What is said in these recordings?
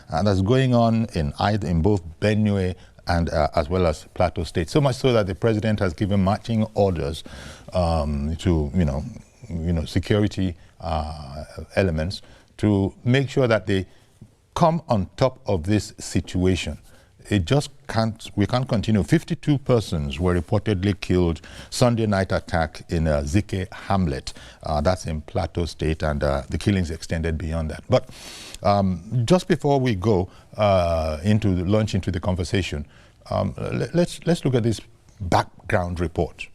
that's going on in both Benue and as well as Plateau State. So much so that the president has given marching orders to security elements to make sure that they come on top of this situation. We can't continue. 52 persons were reportedly killed Sunday night attack in Zike Hamlet. That's in Plateau State, and the killings extended beyond that. But just before we go launch into the conversation, let's look at this background report.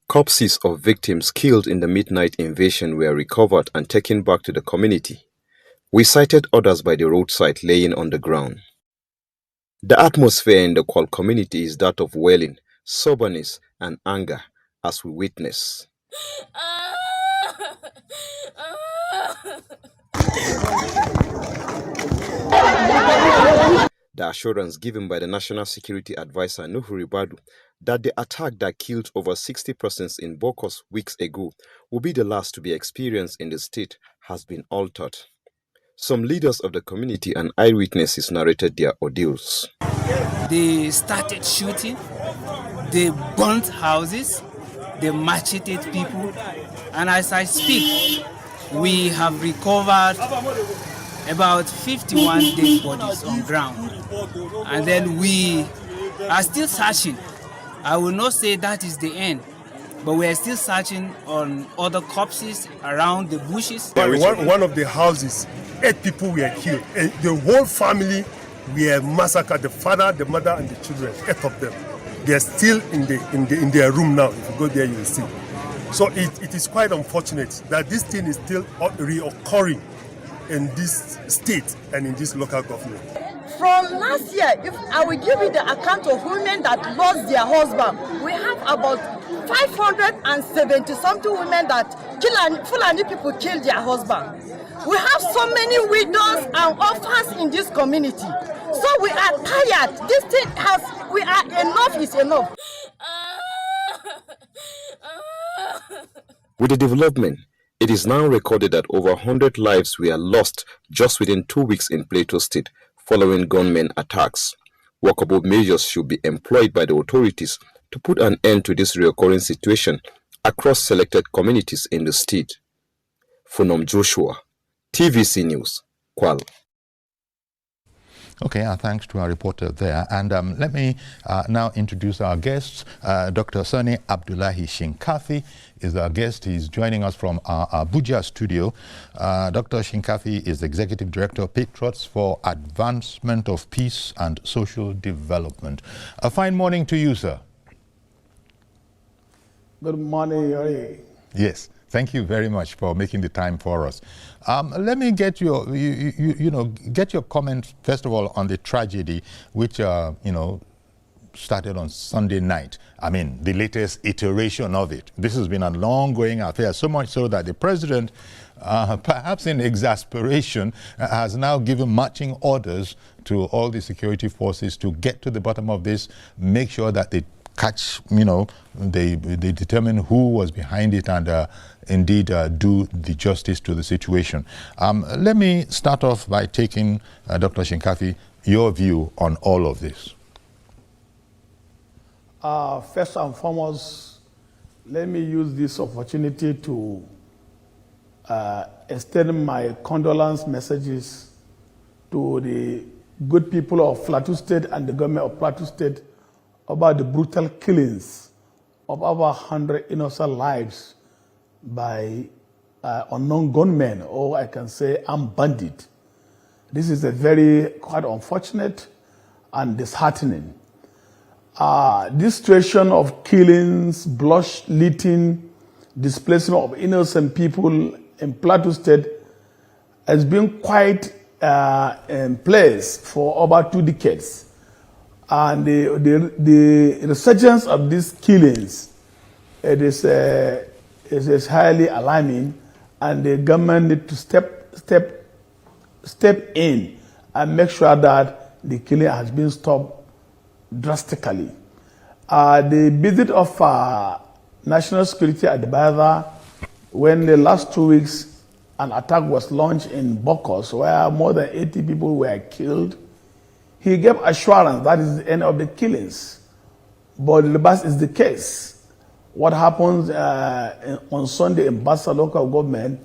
Corpses of victims killed in the midnight invasion were recovered and taken back to the community. We sighted others by the roadside laying on the ground. The atmosphere in the Kwal community is that of wailing, soberness, and anger as we witness. The assurance given by the National Security Advisor Nuhu Ribadu that the attack that killed over 60 persons in Bokos weeks ago will be the last to be experienced in the state has been altered. Some leaders of the community and eyewitnesses narrated their ordeals. They started shooting, they burnt houses, they macheted people, and as I speak, we have recovered about 51 dead bodies on ground. And then we are still searching. I will not say that is the end, but we are still searching on other corpses around the bushes. One of the houses, 8 people were killed. The whole family were massacred. The father, the mother, and the children, 8 of them. They are still in their room now. If you go there, you will see. So it is quite unfortunate that this thing is still reoccurring in this state and in this local government. From last year, if I will give you the account of women that lost their husband, we have about 570-something women that Fulani people killed their husband. We have so many widows and orphans in this community. So we are tired. This thing enough is enough. With the development, it is now recorded that over 100 lives were lost just within 2 weeks in Plateau State following gunmen attacks. Workable measures should be employed by the authorities to put an end to this recurring situation across selected communities in the state. Funom Joshua, TVC News, Kwal. Okay, thanks to our reporter there. And let me now introduce our guests. Dr. Sani Abdullahi Shinkafi is our guest. He's joining us from our Abuja studio. Dr. Shinkafi is the Executive Director of Patriots for Advancement of Peace and Social Development. A fine morning to you, sir. Good morning, Yori. Yes. Thank you very much for making the time for us. Let me get your, get your comment first of all on the tragedy, which started on Sunday night. I mean, the latest iteration of it. This has been a long-going affair, so much so that the president, perhaps in exasperation, has now given marching orders to all the security forces to get to the bottom of this, make sure that they catch, they determine who was behind it and indeed do the justice to the situation. Let me start off by taking, Dr. Shinkafi, your view on all of this. First and foremost, let me use this opportunity to extend my condolence messages to the good people of Plateau State and the government of Plateau State about the brutal killings of over 100 innocent lives by unknown gunmen, or I can say armed bandits. This is a very quite unfortunate and disheartening. This situation of killings, blood-letting, displacement of innocent people in Plateau State has been quite in place for over 2 decades. And the resurgence of these killings, it is highly alarming, and the government need to step in and make sure that the killing has been stopped drastically. The visit of National Security Advisor, when the last 2 weeks an attack was launched in Bokos where more than 80 people were killed, he gave assurance that is the end of the killings. But the reverse is the case. What happens on Sunday in Bassa local government,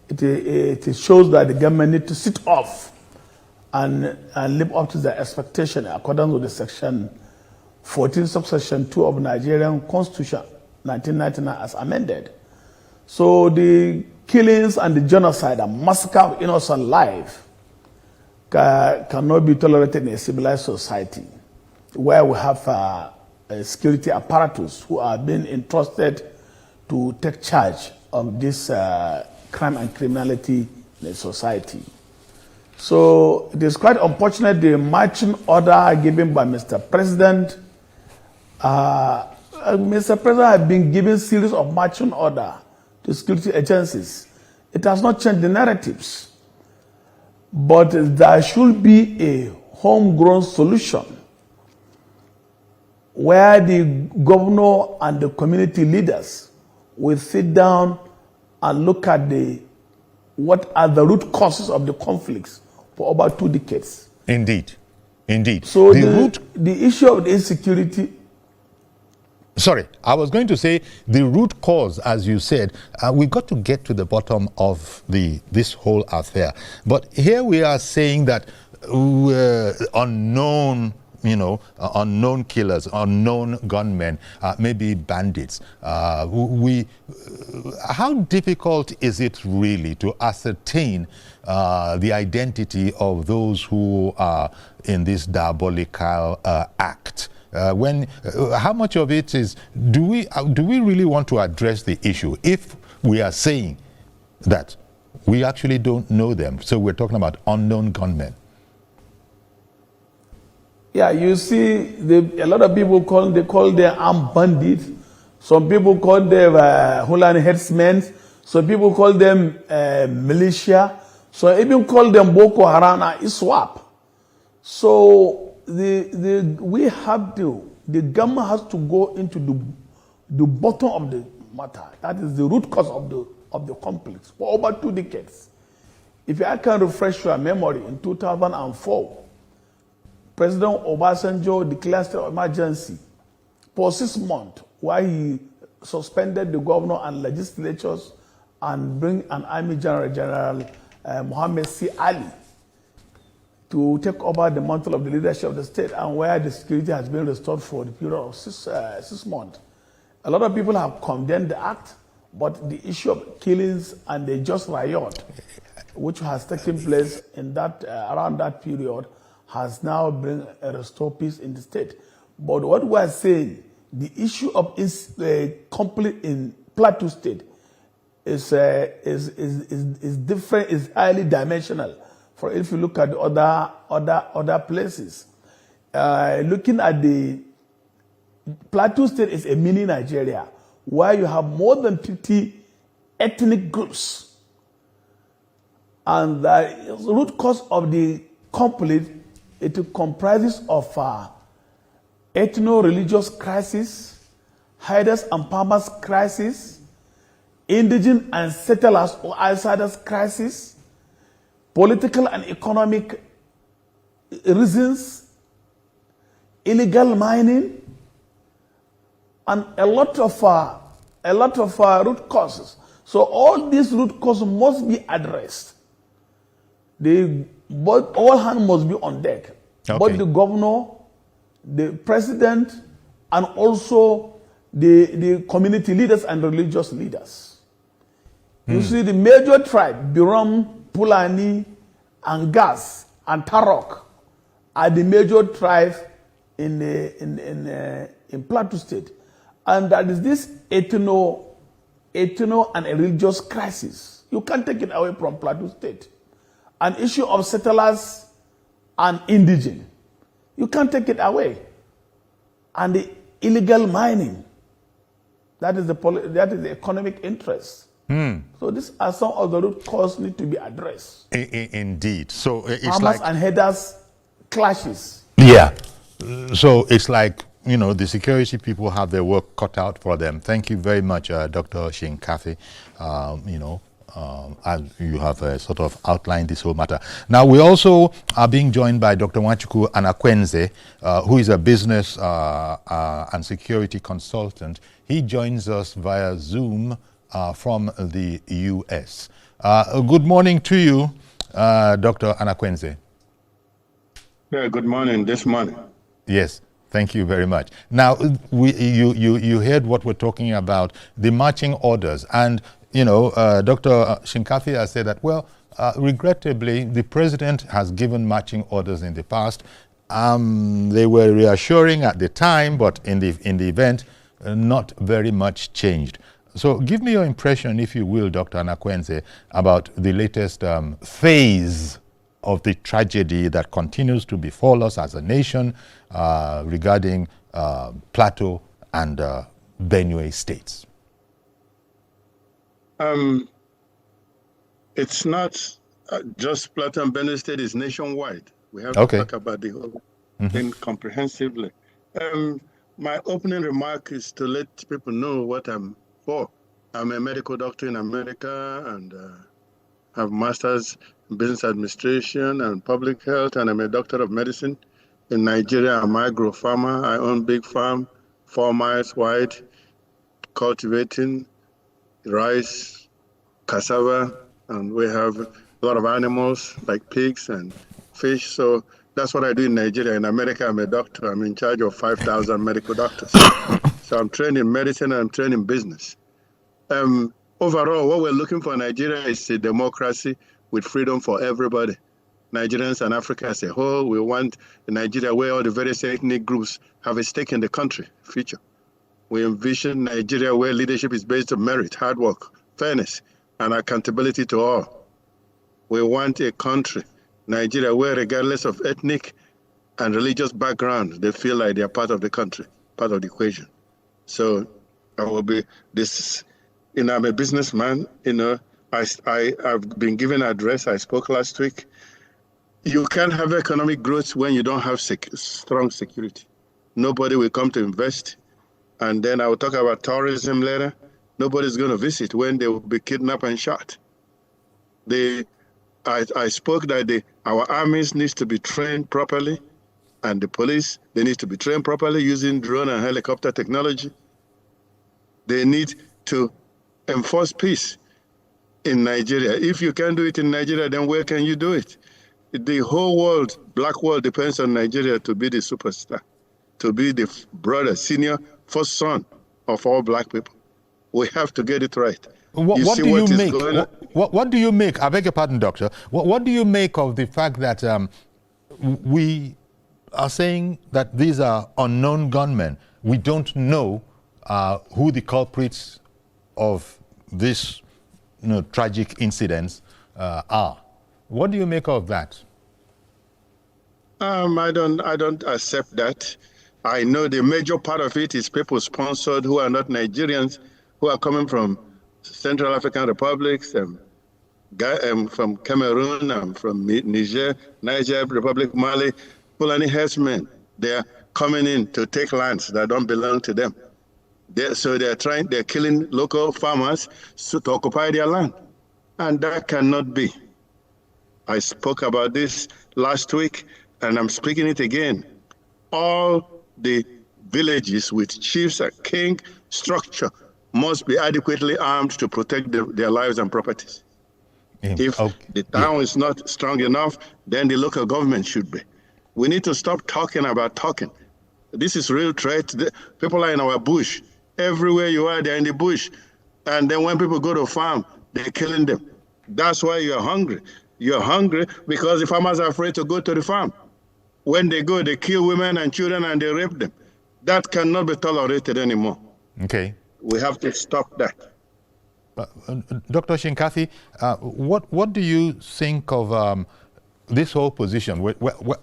it shows that the government need to sit off and live up to their expectation according to the section 14 subsection 2 of Nigerian Constitution 1999 as amended. So the killings and the genocide and massacre of innocent life cannot be tolerated in a civilized society where we have a security apparatus who are being entrusted to take charge of this crime and criminality in a society. So it is quite unfortunate the marching order given by Mr. President. Mr. President has been given series of marching order to security agencies. It has not changed the narratives. But there should be a homegrown solution where the governor and the community leaders will sit down and look at what are the root causes of the conflicts for over 2 decades. Indeed. Indeed. So the issue of the insecurity. Sorry, I was going to say the root cause, as you said, we've got to get to the bottom of this whole affair. But here we are saying that unknown killers, unknown gunmen, maybe bandits. How difficult is it really to ascertain the identity of those who are in this diabolical act? How much of it is, do we really want to address the issue if we are saying that we actually don't know them? So we're talking about unknown gunmen. Yeah, you see, a lot of people call them armed bandits. Some people call them Holland herdsmen. Some people call them militia. Some even call them Boko Haram and ISWAP. So the government has to go into the bottom of the matter. That is the root cause of the conflict for over 2 decades. If I can refresh your memory, in 2004, President Obasanjo declared state of emergency for 6 months, while he suspended the governor and legislatures and bring an Army General Mohammed C. Ali to take over the mantle of the leadership of the state, and where the security has been restored for the period of 6 months. A lot of people have condemned the act, but the issue of killings and the just riot, which has taken place in that around that period, has now bring a restored peace in the state. But what we are saying, the issue of conflict in Plateau State is different, is highly dimensional. For if you look at other places, looking at the Plateau State is a mini Nigeria where you have more than 50 ethnic groups, and the root cause of the conflict, it comprises of ethno-religious crisis, herders and farmers crisis, indigenous and settlers or outsiders crisis, political and economic reasons, illegal mining, and a lot of root causes. So all these root causes must be addressed. All hands must be on deck. Okay. Both the governor, the president, and also the community leaders and religious leaders. You see, the major tribe, Birom, Pulani, and Gas, and Tarok, are the major tribes in Plateau State. And that is this ethno and a religious crisis. You can't take it away from Plateau State. An issue of settlers and indigenous. You can't take it away. And the illegal mining. That is the economic interest. So these are some of the root causes need to be addressed. Indeed. So it's farmers and herders clashes. Yeah. So it's like, the security people have their work cut out for them. Thank you very much, Dr. Shinkafi. as you have sort of outlined this whole matter. Now, we also are being joined by Dr. Nwachukwu Anakwenze, who is a business and security consultant. He joins us via Zoom from the U.S. Good morning to you, Dr. Anakwenze. Yeah, good morning, this morning. Yes. Thank you very much. Now, you heard what we're talking about, the marching orders. And, you know, Dr. Shinkafi has said that, well, regrettably, the president has given marching orders in the past. They were reassuring at the time, but in the event, not very much changed. So give me your impression, if you will, Dr. Anakwenze, about the latest phase of the tragedy that continues to befall us as a nation regarding Plateau and Benue states. It's not just Plateau and Benue state, it's nationwide. We have to talk about the whole thing comprehensively. My opening remark is to let people know what I'm for. I'm a medical doctor in America and have master's in business administration and public health, and I'm a doctor of medicine. In Nigeria, I'm an agro farmer. I own big farm, 4 miles wide, cultivating rice, cassava, and we have a lot of animals like pigs and fish. So that's what I do in Nigeria. In America, I'm a doctor. I'm in charge of 5,000 medical doctors. So I'm trained in medicine and I'm trained in business. Overall, what we're looking for in Nigeria is a democracy with freedom for everybody. Nigerians and Africa as a whole, we want a Nigeria where all the various ethnic groups have a stake in the country future. We envision Nigeria where leadership is based on merit, hard work, fairness, and accountability to all. We want a country, Nigeria, where regardless of ethnic and religious background, they feel like they're part of the country, part of the equation. So I will be this, I'm a businessman, I've been given an address, I spoke last week. You can't have economic growth when you don't have strong security. Nobody will come to invest. And then I will talk about tourism later. Nobody's going to visit when they will be kidnapped and shot. I spoke that our armies needs to be trained properly, and the police, they need to be trained properly using drone and helicopter technology. They need to enforce peace in Nigeria. If you can't do it in Nigeria, then where can you do it? The whole world, black world, depends on Nigeria to be the superstar, to be the brother, senior, first son of all black people. We have to get it right. What do you make? I beg your pardon, doctor. What do you make of the fact that we are saying that these are unknown gunmen? We don't know who the culprits of this tragic incidents are. What do you make of that? I don't accept that. I know the major part of it is people sponsored who are not Nigerians, who are coming from Central African republics, from Cameroon, from Niger, Republic, Mali, Fulani herdsmen. They are coming in to take lands that don't belong to them. So they're killing local farmers to occupy their land. And that cannot be. I spoke about this last week, and I'm speaking it again. All the villages with chiefs and king structure must be adequately armed to protect their lives and properties. If the town is not strong enough, then the local government should be. We need to stop talking about talking. This is real threat. People are in our bush. Everywhere you are, they're in the bush. And then when people go to farm, they're killing them. That's why you're hungry. You're hungry because the farmers are afraid to go to the farm. When they go, they kill women and children and they rape them. That cannot be tolerated anymore. Okay. We have to stop that. Dr. Shinkafi, what do you think of this whole position?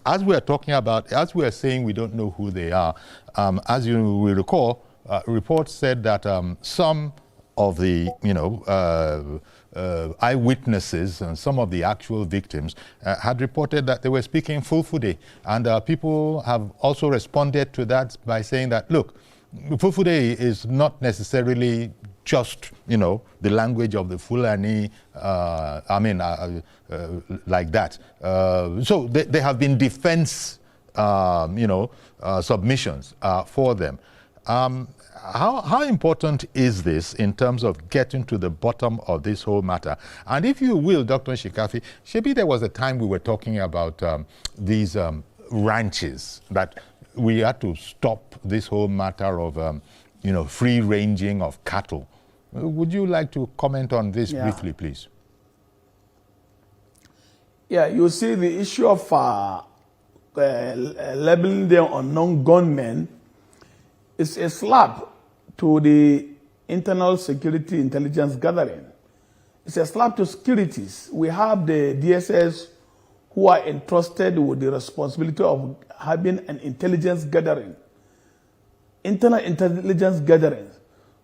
As we are talking about, as we are saying we don't know who they are, as you will recall, reports said that some of the, eyewitnesses and some of the actual victims had reported that they were speaking Fulfulde. And people have also responded to that by saying that, look, Fulfulde is not necessarily just, the language of the Fulani, like that. So there have been defense, submissions for them. How important is this in terms of getting to the bottom of this whole matter? And if you will, Dr. Shinkafi, maybe there was a time we were talking about these ranches, that we had to stop this whole matter of, free ranging of cattle. Would you like to comment on this briefly, please? Yeah, you see the issue of labeling them unknown gunmen is a slap to the internal security intelligence gathering. It's a slap to securities. We have the DSS who are entrusted with the responsibility of having an intelligence gathering, internal intelligence gathering.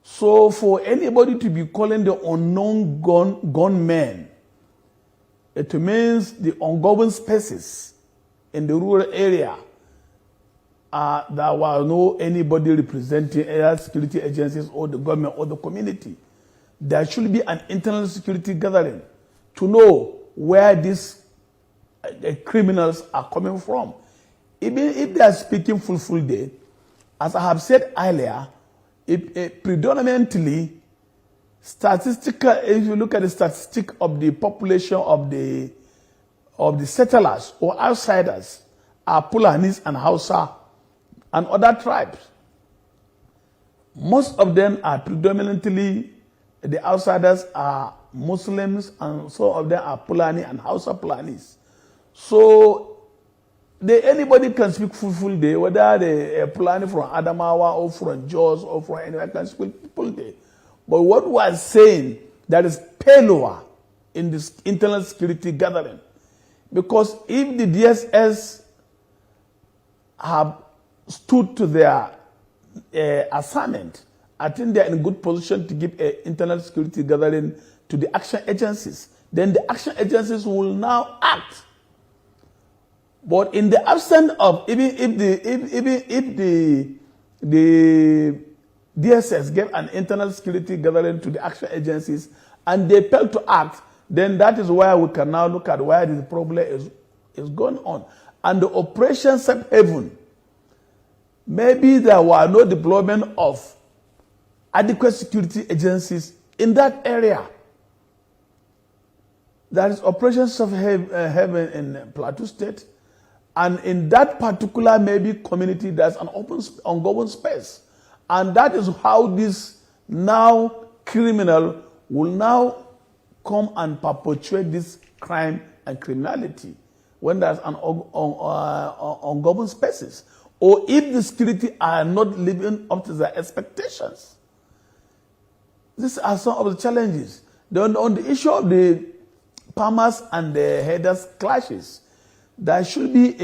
So for anybody to be calling the unknown gunmen, it means the ongoing spaces in the rural area there was no anybody representing either security agencies or the government or the community. There should be an internal security gathering to know where these criminals are coming from. Even if they are speaking full day, as I have said earlier, predominantly statistical, if you look at the statistic of the population of the settlers or outsiders, are Fulanis and Hausa and other tribes. Most of them are predominantly, the outsiders are Muslims, and some of them are Fulani and Hausa Fulanis. So anybody can speak full day, whether they are Fulani from Adamawa or from Jos or from anywhere, can speak full day. But what we are saying, that is payload in this internal security gathering. Because if the DSS have stood to their assignment, I think they are in a good position to give an internal security gathering to the action agencies. Then the action agencies will now act. But in the absence of, even if the DSS gave an internal security gathering to the action agencies and they fail to act, then that is where we can now look at where the problem is going on. And the Operation Safe Haven, maybe there were no deployment of adequate security agencies in that area. There is Operation Safe Haven in Plateau State, and in that particular maybe community, there's an ongoing space. And that is how this now criminal will now come and perpetuate this crime and criminality when there's an ongoing spaces, or if the security are not living up to their expectations. These are some of the challenges. Then on the issue of the farmers and the headers clashes, there should be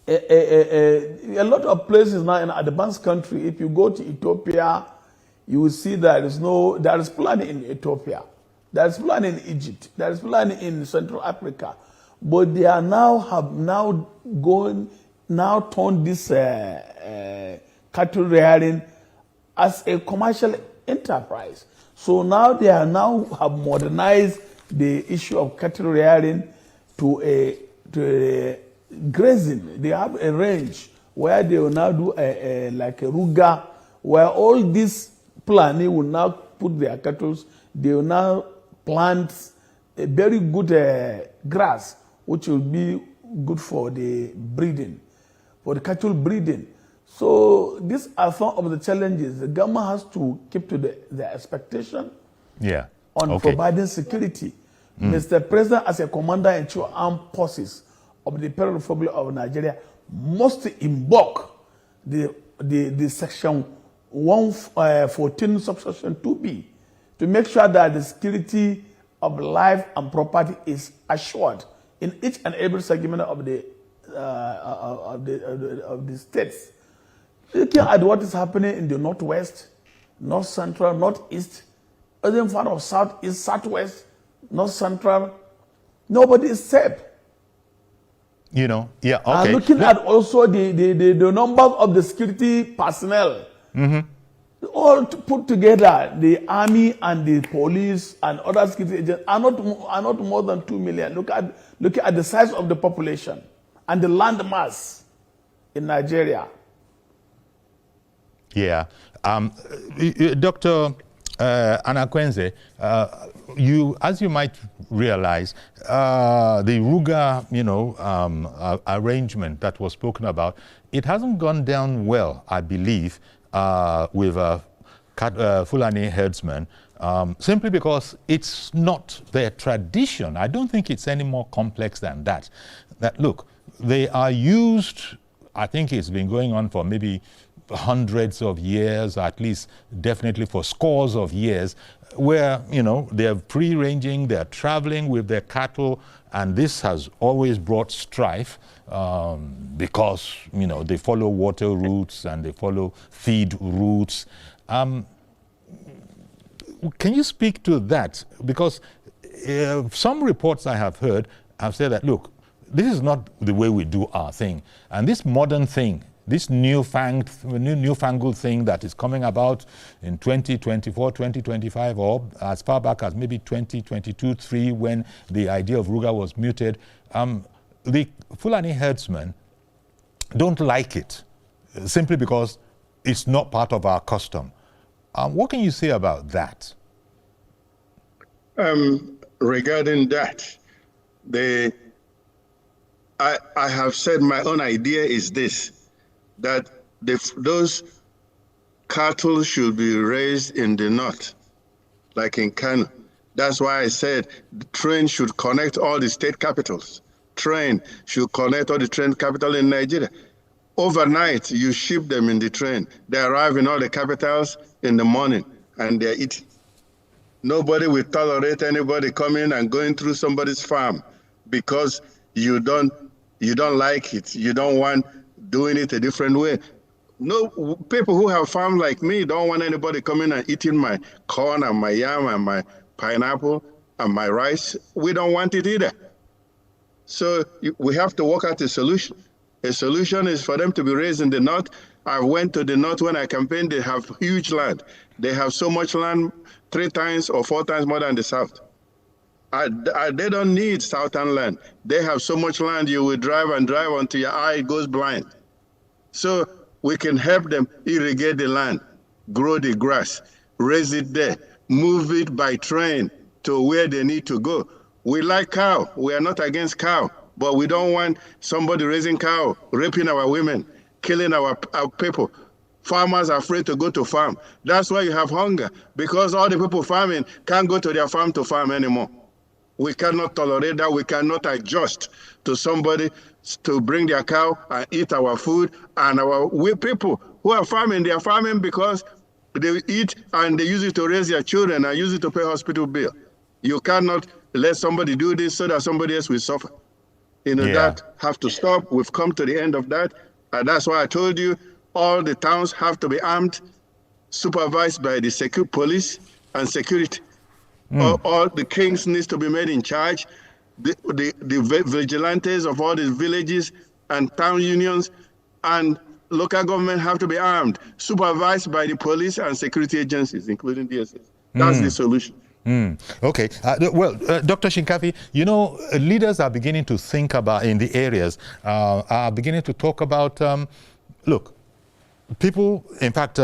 a lot of places now in advanced country. If you go to Ethiopia, you will see there is planning in Ethiopia, there is planning in Egypt, there is planning in Central Africa, but they are have turned this cattle rearing as a commercial enterprise. So now they have modernized the issue of cattle rearing to a grazing. They have a range where they will now do like a ruga, where all these planning will now put their cattle. They will now plant a very good grass, which will be good for the breeding, for the cattle breeding. So these are some of the challenges. The government has to keep to their expectation on providing security. Mr. President, as a commander-in-chief of armed forces of the Federal Republic of Nigeria, must invoke the section 114 subsection 2B to make sure that the security of life and property is assured in each and every segment of the states. Looking at what is happening in the northwest, north central, northeast, even part of southeast, southwest, north central, nobody is safe. And looking at also the numbers of the security personnel, All put together, the army and the police and other security agents are not more than 2 million. Look at the size of the population and the land mass in Nigeria. Yeah. Dr. Anakwenze, as you might realize, the Ruga, arrangement that was spoken about, it hasn't gone down well, I believe, with Fulani herdsmen, simply because it's not their tradition. I don't think it's any more complex than that. Look, they are used, I think it's been going on for maybe hundreds of years, at least definitely for scores of years, where, they're free-ranging, they're traveling with their cattle, and this has always brought strife because, they follow water routes and they follow feed routes. Can you speak to that? Because some reports I have heard have said that, look, this is not the way we do our thing. And this modern thing, this newfangled thing that is coming about in 2024, 2025, or as far back as maybe 2022, 3, when the idea of Ruga was muted, the Fulani herdsmen don't like it, simply because it's not part of our custom. What can you say about that? Regarding that, I have said my own idea is this, that those cattle should be raised in the north, like in Kano. That's why I said the train should connect all the state capitals. Train should connect all the train capital in Nigeria. Overnight, you ship them in the train. They arrive in all the capitals in the morning, and they're eating. Nobody will tolerate anybody coming and going through somebody's farm because you don't like it. You don't want doing it a different way. No, people who have farms like me don't want anybody coming and eating my corn and my yam and my pineapple and my rice. We don't want it either. So we have to work out a solution. A solution is for them to be raised in the north. I went to the north when I campaigned. They have huge land. They have so much land, 3 times or 4 times more than the south. They don't need southern land. They have so much land, you will drive and drive until your eye goes blind. So we can help them irrigate the land, grow the grass, raise it there, move it by train to where they need to go. We like cow. We are not against cow, but we don't want somebody raising cow, raping our women, killing our people. Farmers are afraid to go to farm. That's why you have hunger, because all the people farming can't go to their farm to farm anymore. We cannot tolerate that. We cannot adjust to somebody to bring their cow and eat our food. And we people who are farming, they are farming because they eat and they use it to raise their children and use it to pay hospital bill. You cannot let somebody do this so that somebody else will suffer. That have to stop. We've come to the end of that. And that's why I told you all the towns have to be armed, supervised by the police and security. All the kings needs to be made in charge. The vigilantes of all these villages and town unions and local government have to be armed, supervised by the police and security agencies, including DSS. That's the solution. Okay. Dr. Shinkafi, leaders are beginning to think about, in the areas, are beginning to talk about, look, people, in fact,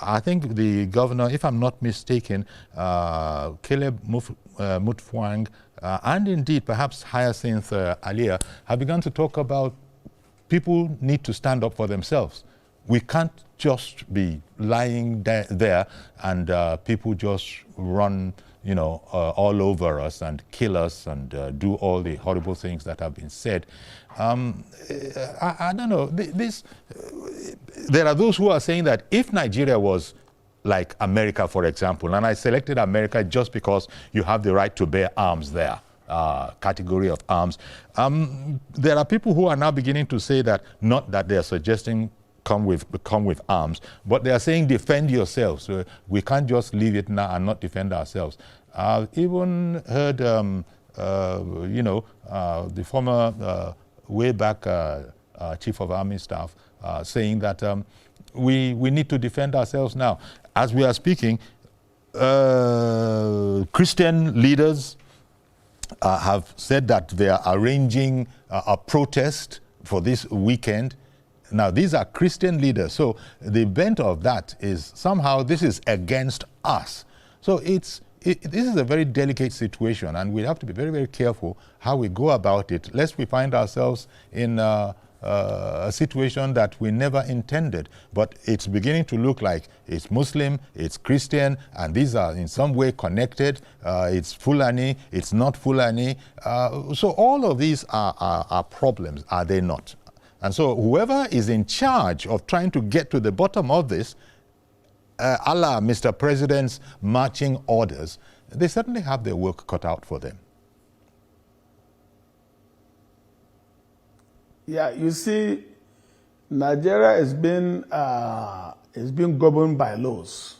I think the governor, if I'm not mistaken, Caleb Mutfwang, and indeed perhaps Hyacinth Alia, have begun to talk about people need to stand up for themselves. We can't just be lying there and people just run, all over us and kill us and do all the horrible things that have been said. I don't know. There are those who are saying that if Nigeria was like America, for example, and I selected America just because you have the right to bear arms there, category of arms. There are people who are now beginning to say that, not that they are suggesting come with arms, but they are saying defend yourselves. So we can't just leave it now and not defend ourselves. I've even heard, the former way back Chief of Army Staff saying that we need to defend ourselves now. As we are speaking, Christian leaders have said that they are arranging a protest for this weekend. Now, these are Christian leaders, so the bent of that is somehow this is against us. So this is a very delicate situation, and we have to be very, very careful how we go about it, lest we find ourselves in a situation that we never intended. But it's beginning to look like it's Muslim, it's Christian, and these are in some way connected. It's Fulani, it's not Fulani. So all of these are problems, are they not? And so whoever is in charge of trying to get to the bottom of this, a la Mr. President's marching orders, they certainly have their work cut out for them. Yeah, you see, Nigeria is being governed by laws,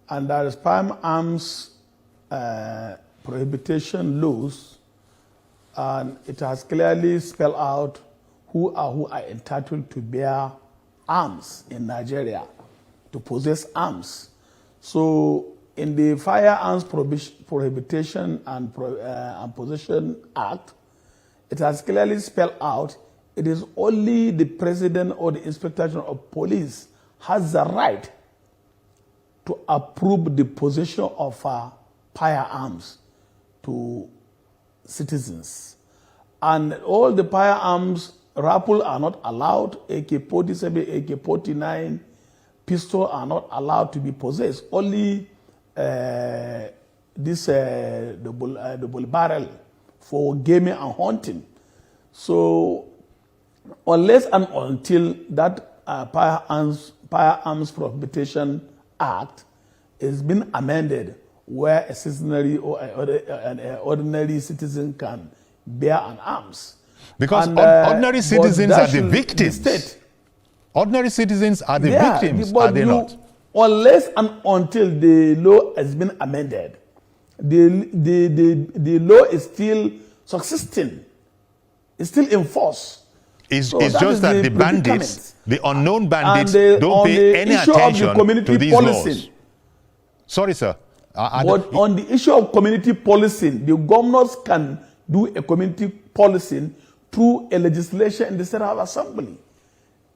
and there is firearms prohibition laws, and it has clearly spelled out who are entitled to bear arms in Nigeria, to possess arms. So in the Firearms Prohibition and Possession Act, it has clearly spelled out it is only the president or the inspector general of police has the right to approve the possession of firearms to citizens. And all the firearms, rifle are not allowed, AK-47, AK-49, pistol are not allowed to be possessed. Only double barrel for gaming and hunting. So unless and until that Firearms Prohibition Act is been amended, where a citizenry or an ordinary citizen can bear an arms. Because ordinary citizens are the victims. Ordinary citizens are the victims, are they not? Unless and until the law has been amended, the law is still subsisting, it's still in force. It's just that the bandits, the unknown bandits, don't pay any attention to these laws. Sorry, sir. But on the issue of community policing, the governors can do a community policing through a legislation in the State House Assembly.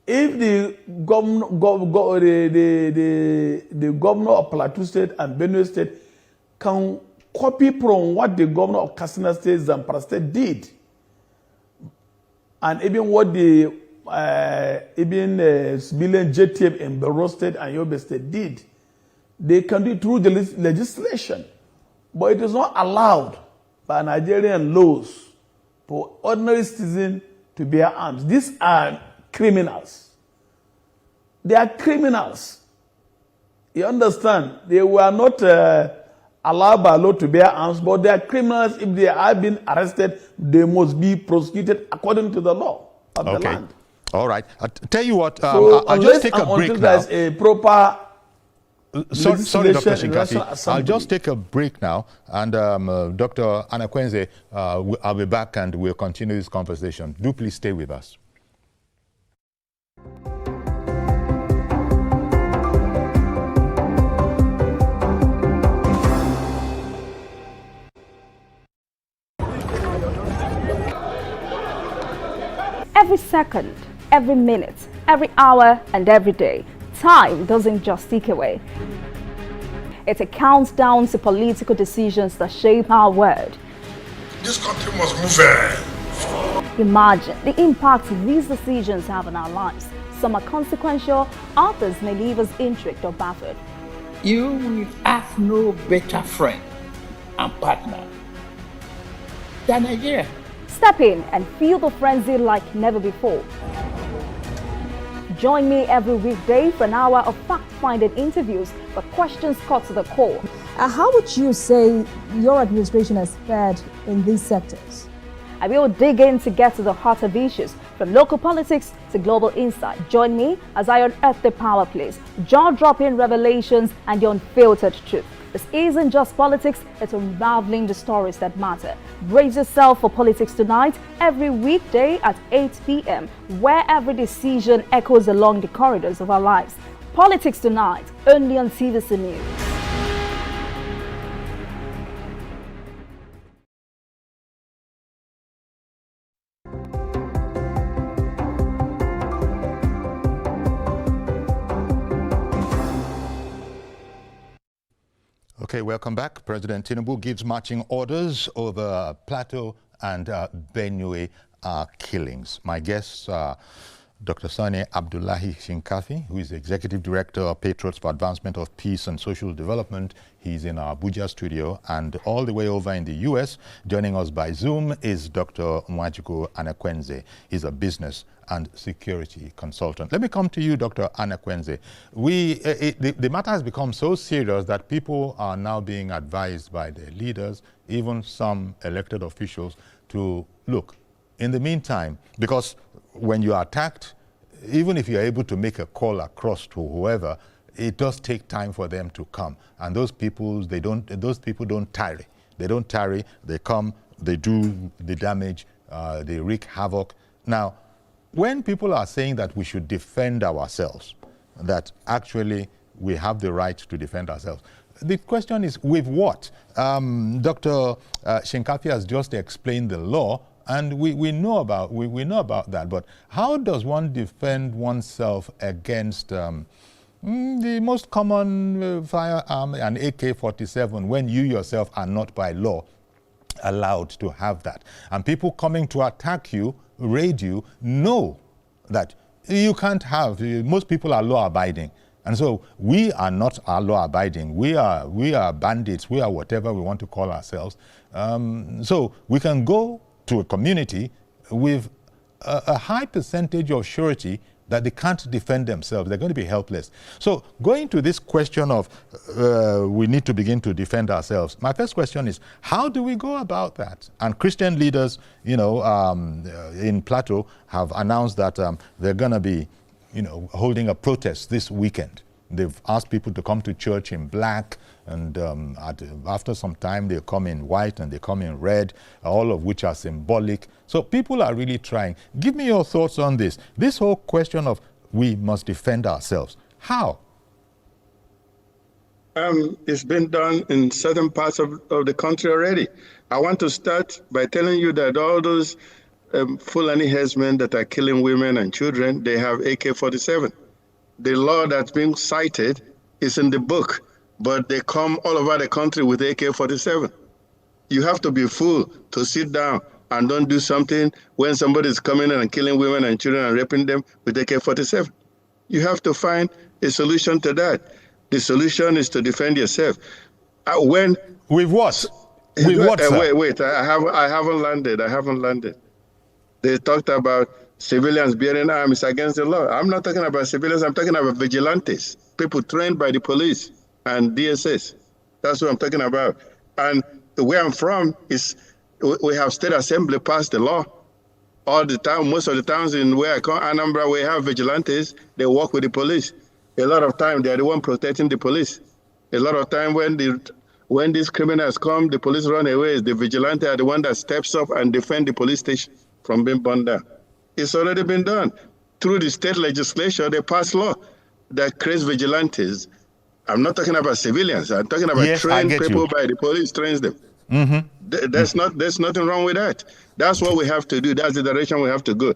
If the governor of Plateau State and Benue State can copy from what the governor of Katsina State, Zamfara State did, and even what the civilian JTF in Borno State and Yobe State did, they can do it through the legislation. But it is not allowed by Nigerian laws for ordinary citizens to bear arms. These are criminals. They are criminals. You understand? They were not allowed by law to bear arms, but they are criminals. If they have been arrested, they must be prosecuted according to the law of the land. All right. I'll tell you what, so I'll just take a break now. There's a proper sorry, Dr. Shinkafi. I'll just take a break now, and Dr. Anakwenze, I'll be back and we'll continue this conversation. Do please stay with us. Every second, every minute, every hour, and every day, time doesn't just tick away. It's a countdown to political decisions that shape our world. This country must move. Imagine the impact these decisions have on our lives. Some are consequential, others may leave us intrigued or baffled. You will have no better friend and partner than Nigeria. Step in and feel the frenzy like never before. Join me every weekday for an hour of fact-finding interviews with questions cut to the core. How would you say your administration has fared in these sectors? I will dig in to get to the heart of issues, from local politics to global insight. Join me as I unearth the power plays, jaw-dropping revelations, and the unfiltered truth. This isn't just politics, it's unraveling the stories that matter. Brace yourself for Politics Tonight every weekday at 8 p.m., where every decision echoes along the corridors of our lives. Politics Tonight, only on TVC News. Okay, welcome back. President Tinubu gives marching orders over Plateau and Benue killings. My guests are Dr. Sani Abdullahi Shinkafi, who is the Executive Director of Patriots for Advancement of Peace and Social Development. He's in our Abuja studio, and all the way over in the U.S., joining us by Zoom, is Dr. Nwachukwu Anekwenze. He's a business and security consultant. Let me come to you, Dr. Anekwenze. The matter has become so serious that people are now being advised by their leaders, even some elected officials, to look, in the meantime, because when you are attacked, even if you're able to make a call across to whoever, it does take time for them to come. And those people don't tarry. They don't tarry, they come, they do the damage, they wreak havoc. Now, when people are saying that we should defend ourselves, that actually we have the right to defend ourselves, the question is, with what? Dr. Shinkafi has just explained the law, and we know about that. But how does one defend oneself against the most common firearm, an AK-47, when you yourself are not by law allowed to have that? And people coming to attack you, raid you, know that you can't have. Most people are law-abiding. And so we are not law-abiding. We are bandits. We are whatever we want to call ourselves. So we can go to a community with a high percentage of surety that they can't defend themselves. They're going to be helpless. So going to this question of we need to begin to defend ourselves, my first question is, how do we go about that? And Christian leaders, in Plateau have announced that they're going to be, holding a protest this weekend. They've asked people to come to church in black, and after some time they come in white and they come in red, all of which are symbolic. So people are really trying. Give me your thoughts on this. This whole question of we must defend ourselves. How? It's been done in certain parts of the country already. I want to start by telling you that all those Fulani herdsmen that are killing women and children, they have AK-47. The law that's being cited is in the book, but they come all over the country with AK-47. You have to be a fool to sit down and don't do something when somebody is coming in and killing women and children and raping them with AK-47. You have to find a solution to that. The solution is to defend yourself. With what? With what, sir? Wait, I haven't landed. They talked about civilians bearing arms against the law. I'm not talking about civilians, I'm talking about vigilantes, people trained by the police and DSS. That's what I'm talking about. And where I'm from is we have state assembly pass the law all the time. Most of the towns in where I come, Anambra, we have vigilantes, they work with the police. A lot of time they're the one protecting the police. A lot of time when these criminals come, the police run away. The vigilante are the one that steps up and defend the police station from being burned down. It's already been done. Through the state legislature, they passed law that creates vigilantes. I'm not talking about civilians. I'm talking about trained people by the police, trains them. Mm-hmm. There's nothing wrong with that. That's what we have to do. That's the direction we have to go.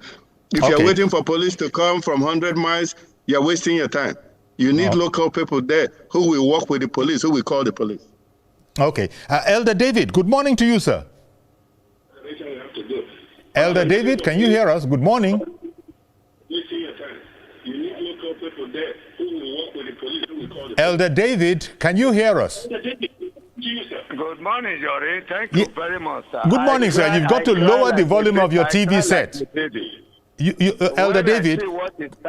If you're waiting for police to come from 100 miles, you're wasting your time. You need local people there who will work with the police, who will call the police. Okay. Elder David, good morning to you, sir. Elder David, can you hear us? Good morning. Elder David, can you hear us? Good morning, Jory. Thank you very much, sir. Good morning, sir. You've got to lower the volume of your TV set. Elder David,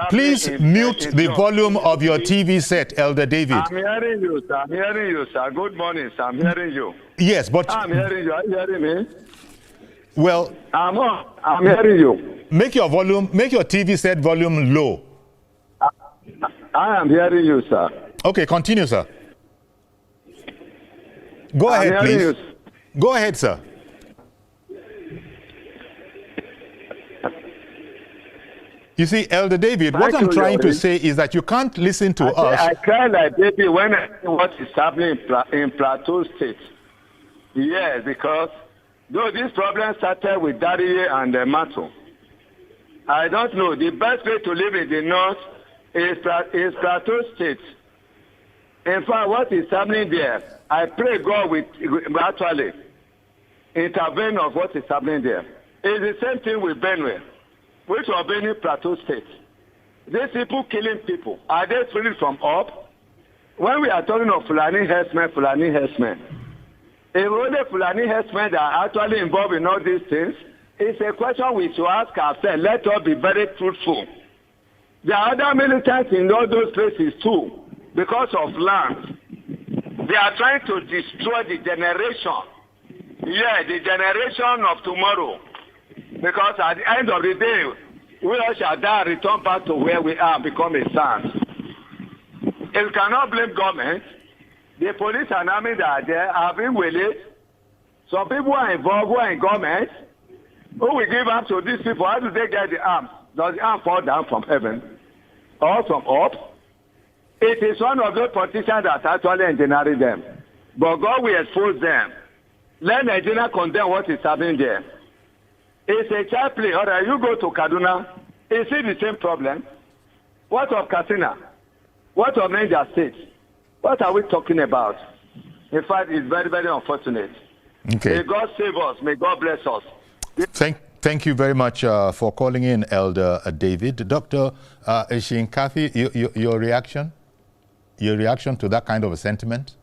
please mute the volume of your TV set, Elder David. I'm hearing you, sir. I'm hearing you, sir. Good morning, sir. I'm hearing you. Yes, but... I'm hearing you. Are you hearing me? Well... I'm hearing you. Make your TV set volume low. I am hearing you, sir. Okay, continue, sir. Go ahead, please. Go ahead, sir. You see, Elder David, what I'm trying to say is that you can't listen to us. I cry like baby when I see what is happening in Plateau State. Yes, because though this problem started with Daddy and Mato, I don't know. The best way to live in the north is Plateau State. In fact, what is happening there, I pray God will actually intervene of what is happening there. It's the same thing with Benue, which are Benue Plateau State. These people killing people, are they free from up? When we are talking of Fulani herdsmen, if only Fulani herdsmen that are actually involved in all these things, it's a question we should ask ourselves. Let us be very truthful. There are other militants in all those places too, because of land. They are trying to destroy the generation. Yeah, the generation of tomorrow. Because at the end of the day, we all shall die and return back to where we are, become a sand. You cannot blame government. The police and army that are there have been willing. Some people are involved who are in government. Who will give arms to these people? How do they get the arms? Does the arm fall down from heaven or from up? It is one of those politicians that actually engineering them. But God will expose them. Let Nigeria condemn what is happening there. It's a child play. All right, you go to Kaduna. Is it the same problem? What of Katsina? What of Niger State? What are we talking about? In fact, it's very, very unfortunate. Okay. May God save us. May God bless us. Thank you very much for calling in, Elder David. Dr. Shinkafi, your reaction? Your reaction to that kind of a sentiment?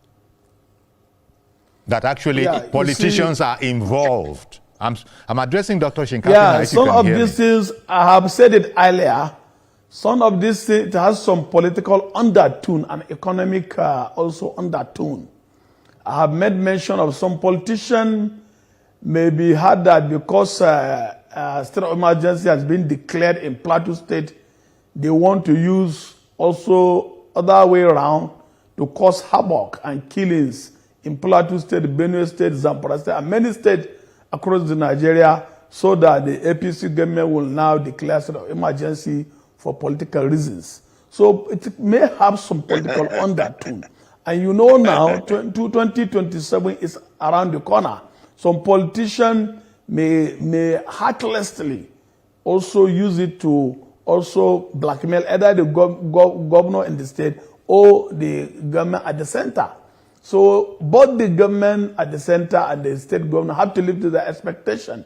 That actually politicians are involved. I'm addressing Dr. Shinkafi. Yeah, some of these things, I have said it earlier, some of these things has some political undertone and economic also undertone. I have made mention of some politician maybe had that because state of emergency has been declared in Plateau State, they want to use also other way around to cause havoc and killings in Plateau State, Benue State, Zamfara State, and many states across Nigeria, so that the APC government will now declare state of emergency for political reasons. So it may have some political undertone. And you know now, 2027 is around the corner. Some politician may heartlessly also use it to also blackmail either the governor in the state or the government at the center. So both the government at the center and the state government have to live to their expectation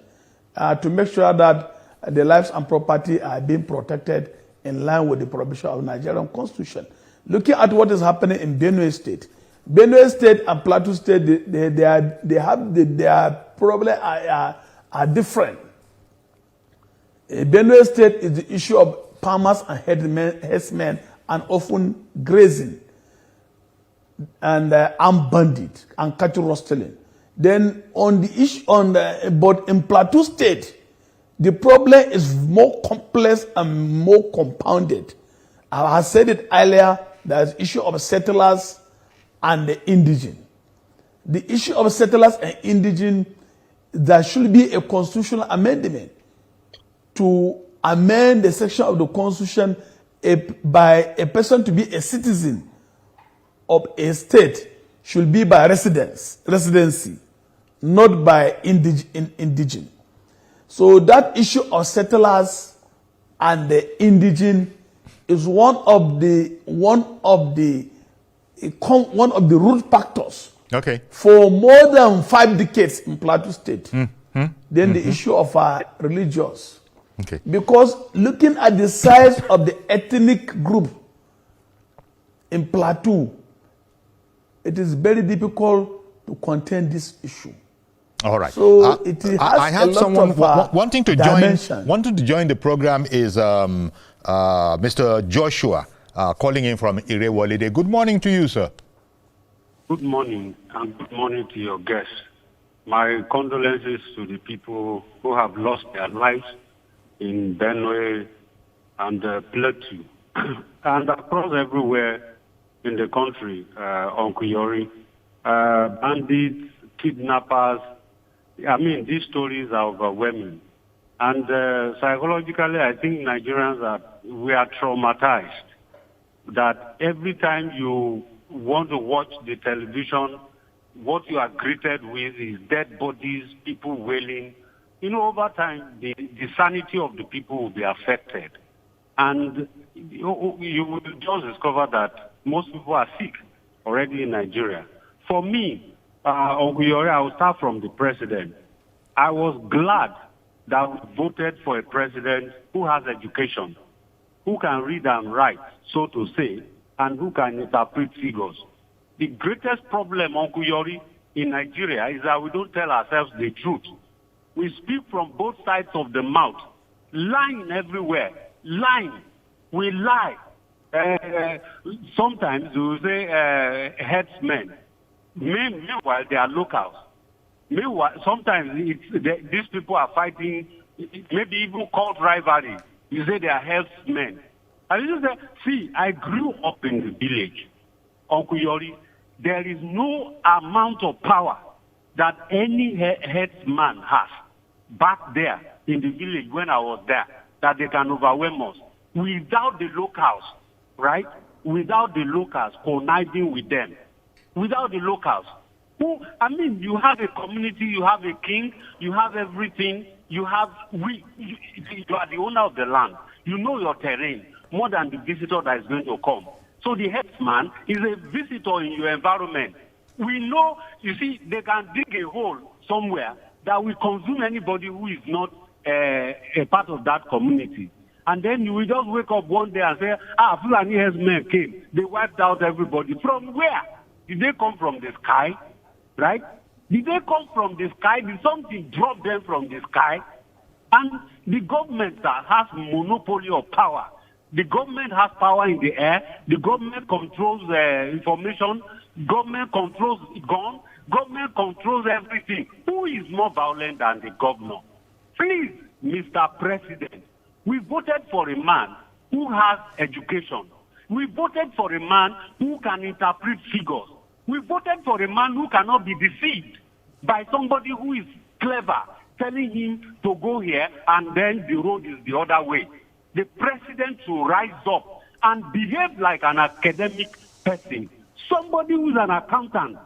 to make sure that the lives and property are being protected in line with the provision of the Nigerian Constitution. Looking at what is happening in Benue State and Plateau State, their problems are different. Benue State is the issue of farmers and herdsmen and often grazing and armed bandit and cattle rustling. Then on the issue but in Plateau State, the problem is more complex and more compounded. I said it earlier. There's the issue of settlers and the indigenous. The issue of settlers and indigenous, there should be a constitutional amendment to amend the section of the Constitution by a person to be a citizen of a state should be by residency, not by indigenous. So that issue of settlers and the indigenous is one of the root factors. Okay. For more than 5 decades in Plateau State. Then the issue of religious. Okay. Because looking at the size of the ethnic group in Plateau, it is very difficult to contain this issue. All right. So it has I have someone wanting to join the program is Mr. Joshua calling in from Irewolide. Good morning to you, sir. Good morning, and good morning to your guests. My condolences to the people who have lost their lives in Benue and Plateau and across everywhere in the country, Uncle Yori. bandits, kidnappers. I mean, these stories are overwhelming. And psychologically, I think Nigerians we are traumatized that every time you want to watch the television, what you are greeted with is dead bodies, people wailing. You know, over time, the sanity of the people will be affected. And you will just discover that most people are sick already in Nigeria. For me, I will start from the president. I was glad that we voted for a president who has education, who can read and write, so to say, and who can interpret figures. The greatest problem, Uncle Yori, in Nigeria is that we don't tell ourselves the truth. We speak from both sides of the mouth, lying everywhere, lying. We lie. Sometimes we will say headsmen. Meanwhile, they are locals. Meanwhile, sometimes these people are fighting, maybe even called rivalry. You say they are headsmen. And you say, see, I grew up in the village, Uncle Yori. There is no amount of power that any headsman has back there in the village when I was there that they can overwhelm us. Without the locals, right? Without the locals conniving with them. Without the locals. You have a community, you have a king, you have everything, you are the owner of the land. You know your terrain more than the visitor that is going to come. So the headsman is a visitor in your environment. We know, you see, they can dig a hole somewhere that will consume anybody who is not a part of that community. And then you will just wake up one day and say, Fulani headsmen came. They wiped out everybody. From where? Did they come from the sky? Right? Did they come from the sky? Did something drop them from the sky? And the government that has monopoly of power. The government has power in the air. The government controls information. Government controls gun. Government controls everything. Who is more violent than the governor? Please, Mr. President, we voted for a man who has education. We voted for a man who can interpret figures. We voted for a man who cannot be deceived by somebody who is clever, telling him to go here and then the road is the other way. The president should rise up and behave like an academic person. Somebody who is an accountant,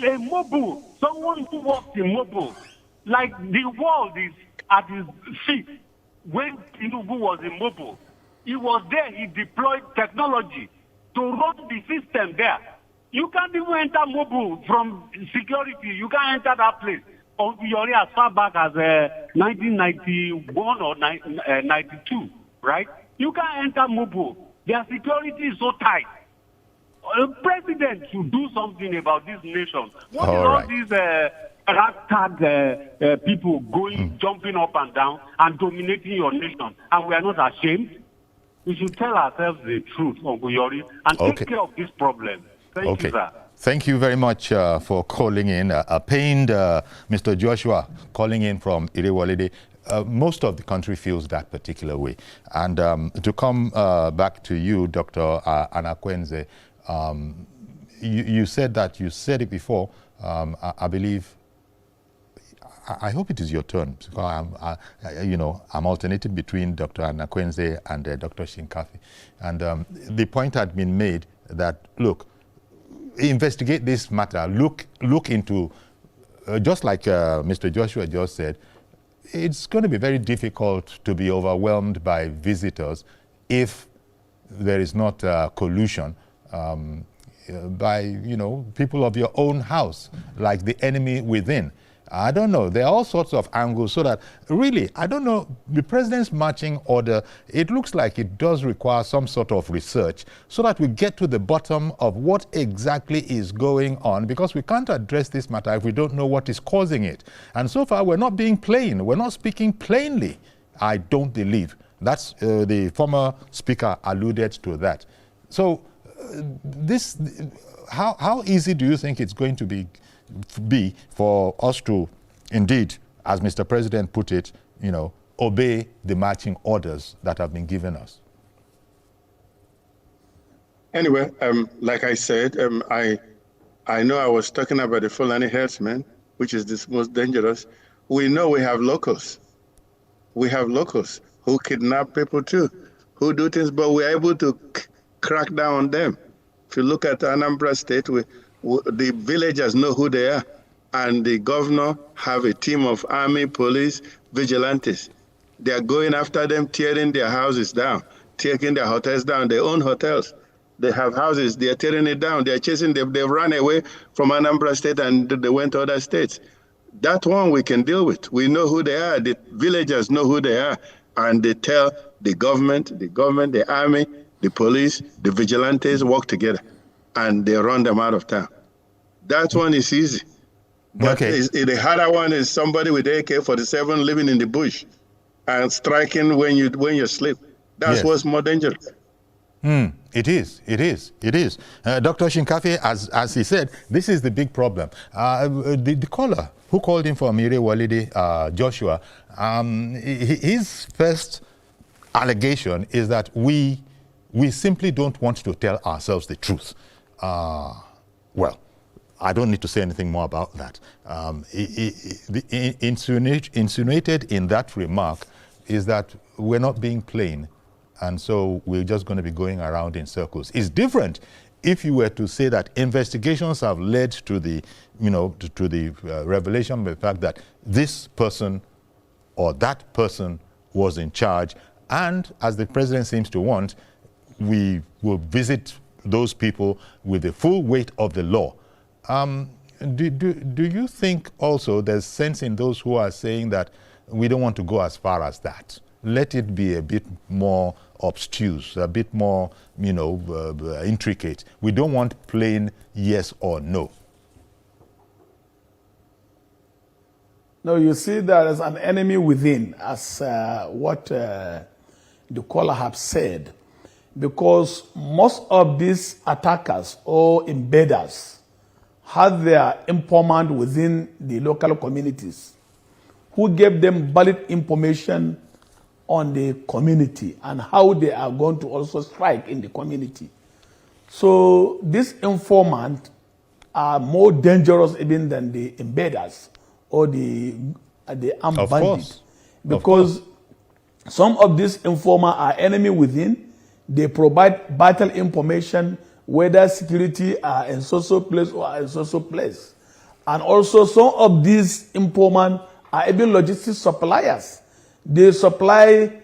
a mobile, someone who works in mobile. Like the world is at his feet. When Tinubu was in mobile, he was there, he deployed technology to run the system there. You can't even enter mobile from security. You can't enter that place. You're as far back as 1991 or 92, right? You can't enter mobile. Their security is so tight. The president should do something about this nation. What is all these ragtag people jumping up and down and dominating your nation? And we are not ashamed. We should tell ourselves the truth, Uncle Yori, and take care of this problem. Thank you, sir. Thank you very much for calling in. Pained Mr. Joshua calling in from Irewolede. Most of the country feels that particular way. And to come back to you, Dr. Anakwenze, you said that, you said it before, I believe, I hope it is your turn, because I'm alternating between Dr. Anakwenze and Dr. Shinkafi. And the point had been made that, look, investigate this matter, look into, just like Mr. Joshua just said, it's going to be very difficult to be overwhelmed by visitors if there is not collusion by, people of your own house, like the enemy within. I don't know. There are all sorts of angles, so that really, I don't know, the president's marching order, it looks like it does require some sort of research so that we get to the bottom of what exactly is going on, because we can't address this matter if we don't know what is causing it. And so far, we're not being plain. We're not speaking plainly, I don't believe. That's the former speaker alluded to that. So how easy do you think it's going to be for us to, indeed, as Mr. President put it, obey the marching orders that have been given us? Anyway, like I said, I I know I was talking about the Fulani herdsmen, which is the most dangerous. We know we have locals. We have locals who kidnap people too, who do things, but we're able to crack down on them. If you look at Anambra State, the villagers know who they are, and the governor have a team of army, police, vigilantes. They're going after them, tearing their houses down, taking their hotels down, their own hotels. They have houses, they're tearing it down, they're chasing them, they've run away from Anambra State and they went to other states. That one we can deal with. We know who they are, the villagers know who they are, and they tell the government, the army, the police, the vigilantes work together, and they run them out of town. That one is easy. But the harder one is somebody with AK-47 living in the bush and striking when you sleep. That's what's more dangerous. It is. Dr. Shinkafi, as he said, this is the big problem. The caller who called in for Amiri Walidi, Joshua, his first allegation is that we simply don't want to tell ourselves the truth. Well, I don't need to say anything more about that. Insinuated in that remark is that we're not being plain, and so we're just going to be going around in circles. It's different if you were to say that investigations have led to the, to the revelation of the fact that this person or that person was in charge, and as the president seems to want, we will visit those people with the full weight of the law. Do you think also there's sense in those who are saying that we don't want to go as far as that? Let it be a bit more obtuse, a bit more, intricate. We don't want plain yes or no. No, you see, there is an enemy within, as what the caller have said, because most of these attackers or invaders had their informant within the local communities who gave them valid information on the community and how they are going to also strike in the community. So these informants are more dangerous even than the invaders or the armed bandits, because some of these informers are enemy within. They provide vital information, whether security are in so place or in so place. And also some of these informants are even logistics suppliers. They supply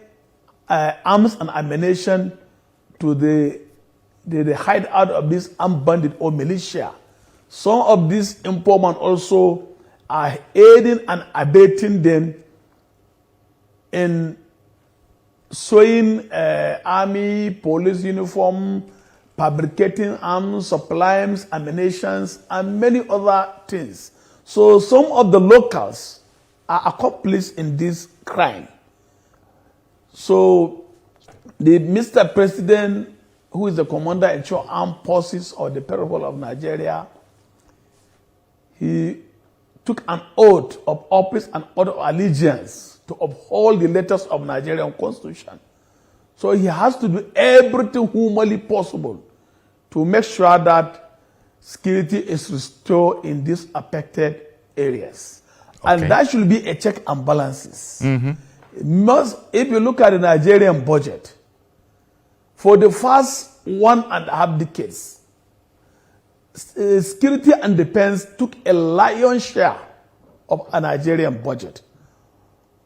arms and ammunition to the hideout of this armed bandit or militia. Some of these informants also are aiding and abetting them in sewing army, police uniform, fabricating arms, supplies, ammunition, and many other things. So some of the locals are accomplices in this crime. So the Mr. President, who is the commander-in-chief of armed forces of the People of Nigeria, he took an oath of office and oath of allegiance to uphold the letters of Nigerian Constitution. So he has to do everything humanly possible to make sure that security is restored in these affected areas. And that should be a check and balances. If you look at the Nigerian budget, for the first 1.5 decades, security and defense took a lion's share of a Nigerian budget.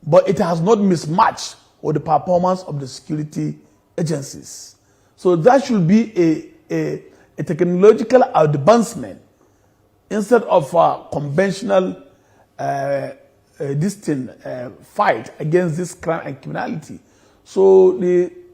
But it has not mismatched with the performance of the security agencies. So that should be a technological advancement instead of a conventional fight against this crime and criminality. So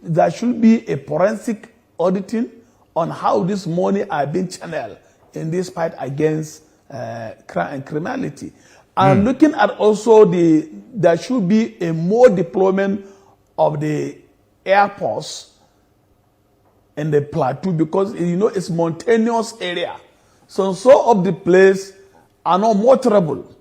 there should be a forensic auditing on how this money are being channeled in this fight against crime and criminality. And looking at also there should be a more deployment of the air force in the Plateau, because it's mountainous area. So of the place are not more trouble.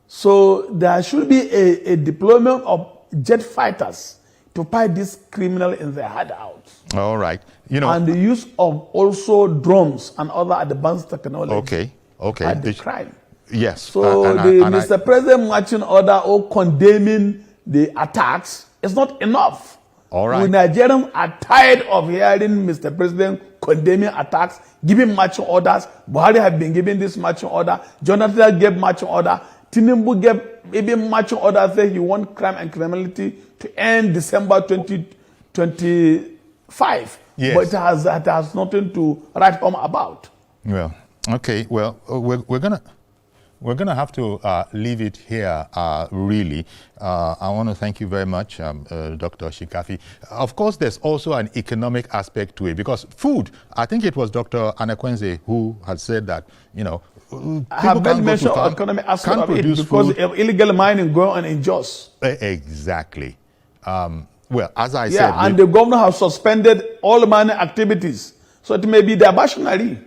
So there should be a deployment of jet fighters to fight this criminal in their hideouts. All right. You know, and the use of also drones and other advanced technology. Okay. At the crime. Yes. So Mr. President marching order or condemning the attacks is not enough. All right. The Nigerians are tired of hearing Mr. President condemning attacks, giving marching orders. Buhari had been giving this marching order. Jonathan gave marching order. Tinubu gave maybe marching order saying he wants crime and criminality to end December 2025. Yes. But it has nothing to write home about. Well, okay. Well, we're gonna have to leave it here. Really, I want to thank you very much, Dr. Shinkafi. Of course, there's also an economic aspect to it because food. I think it was Dr. Anakwenze who had said that I have been mentioned economic aspect of it because of illegal mining going on in Jos. Exactly. Well, as I said... Yeah, and the governor has suspended all mining activities. So it may be their machinery.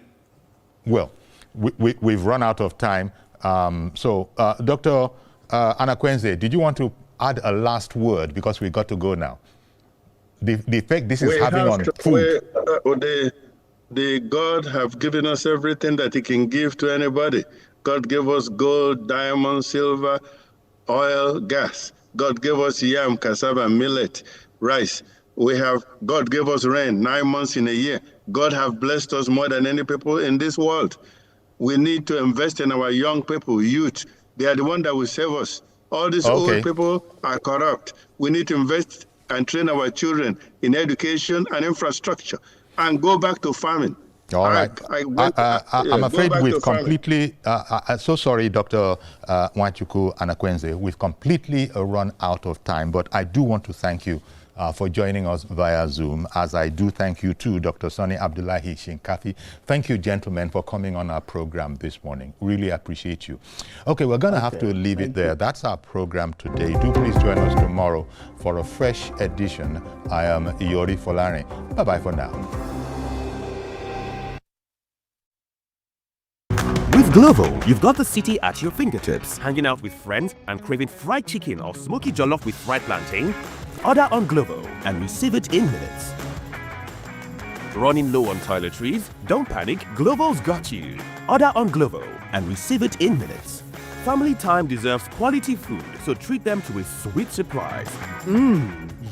Well, we've run out of time. Dr. Anakwenze, did you want to add a last word? Because we got to go now. The effect this is having on food. The God have given us everything that he can give to anybody. God gave us gold, diamond, silver, oil, gas. God gave us yam, cassava, millet, rice. God gave us rain 9 months in a year. God have blessed us more than any people in this world. We need to invest in our young people, youth. They are the ones that will save us. All these old people are corrupt. We need to invest and train our children in education and infrastructure and go back to farming. All right. I'm afraid we've completely, so sorry, Dr. Nwachukwu Anakwenze, we've completely run out of time, but I do want to thank you for joining us via Zoom, as I do thank you too, Dr. Sani Abdullahi Shinkafi. Thank you, gentlemen, for coming on our program this morning. Really appreciate you. Okay, we're going to have to leave it there. That's our program today. Do please join us tomorrow for a fresh edition. I am Iyori Folare. Bye-bye for now. With Glovo, you've got the city at your fingertips. Hanging out with friends and craving fried chicken or smoky jollof with fried plantain? Order on Glovo and receive it in minutes. Running low on toiletries? Don't panic, Glovo's got you. Order on Glovo and receive it in minutes. Family time deserves quality food, so treat them to a sweet surprise.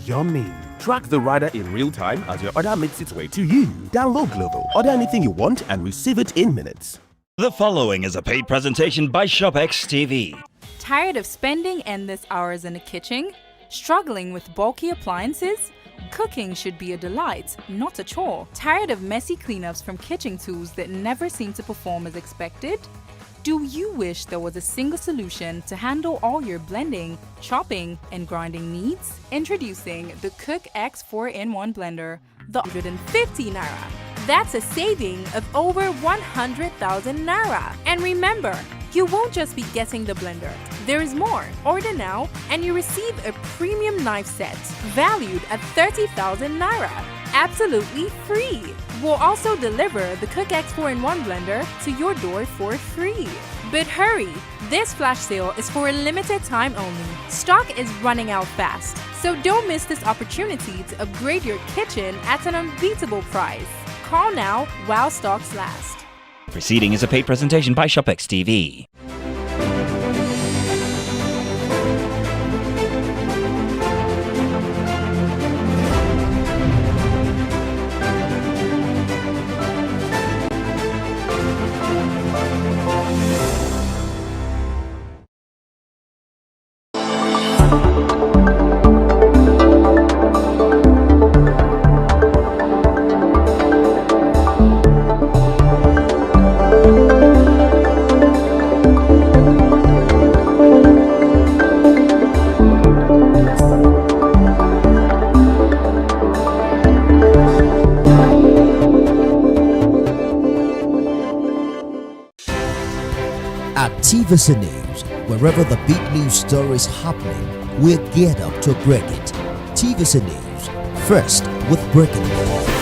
Yummy. Track the rider in real time as your order makes its way to you. Download Glovo, order anything you want and receive it in minutes. The following is a paid presentation by ShopX TV. Tired of spending endless hours in the kitchen? Struggling with bulky appliances? Cooking should be a delight, not a chore. Tired of messy cleanups from kitchen tools that never seem to perform as expected? Do you wish there was a single solution to handle all your blending, chopping, and grinding needs? Introducing the Cook X 4-in-1 blender, the 150 Naira. That's a saving of over 100,000 Naira. And remember, you won't just be getting the blender. There is more. Order now and you receive a premium knife set valued at 30,000 Naira. Absolutely free. We'll also deliver the Cook X 4-in-1 blender to your door for free. But hurry, this flash sale is for a limited time only. Stock is running out fast, so don't miss this opportunity to upgrade your kitchen at an unbeatable price. Call now while stocks last. Proceeding is a paid presentation by ShopX TV. TVC News, wherever the big news story is happening, we're geared up to break it. TVC News, first with breaking news.